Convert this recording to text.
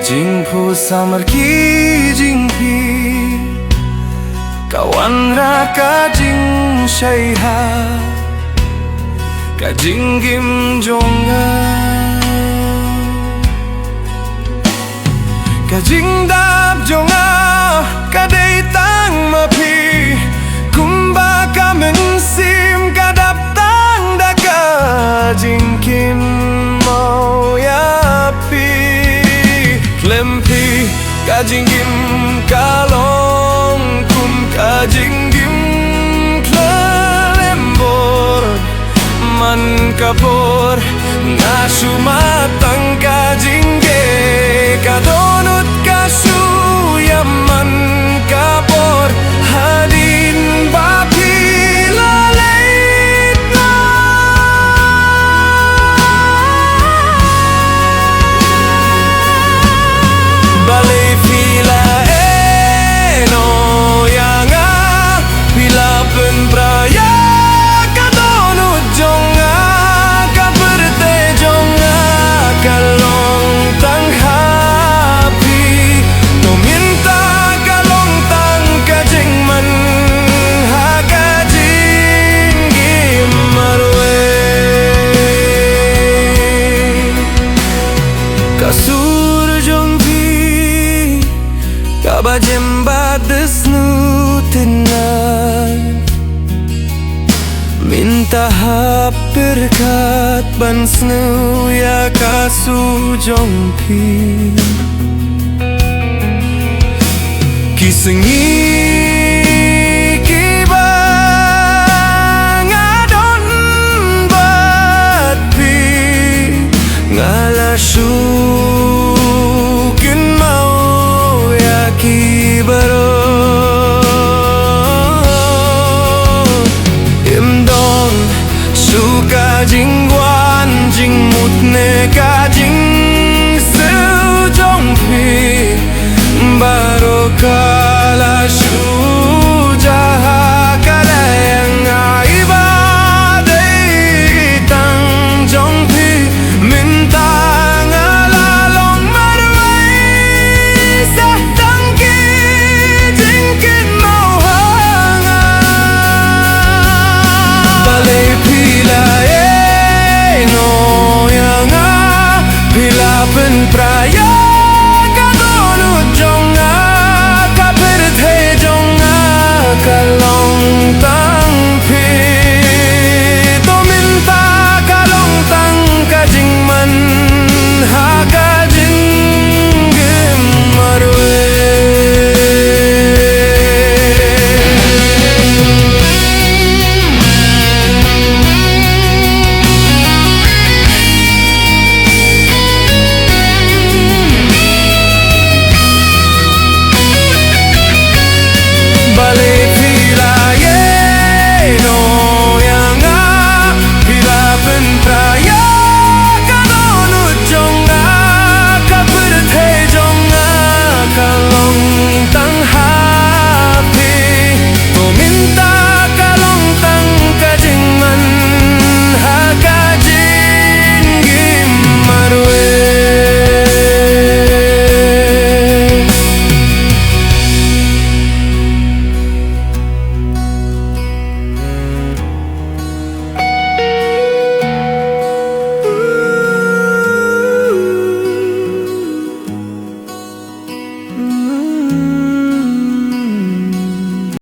Kajing pu samar ki jing pi kawan ra kajing syaiha kajing gim jonga kajing dap jonga kadai tang mapi kumba ka mensim kadap tang da kajing kim mau yapi lempi kajing gim kalong kum kajing gim klembor man kapor ngasu matang kajing ge kadonut kasu yaman kapor hadin bapi lalait na balai fila eno yanga pila pen praya kadonut jonga kaperte jonga kalong tang hapi to minta kalong tang kajing man ha kajing gimarwe kasur jongpi kabajem badesnu tenan minta hap berkat ban snu ya kasu jongpi kisengi kibang adon batpi ngalashu kin mau ya kibaro imdong suka jingwan jing mutne kajing su jongpi baro kala shu jaha kala yang ibadai tang jongpi minta ngalalong marwai sah tangki jingkin mau hanga balai pila no yanga pila pen praya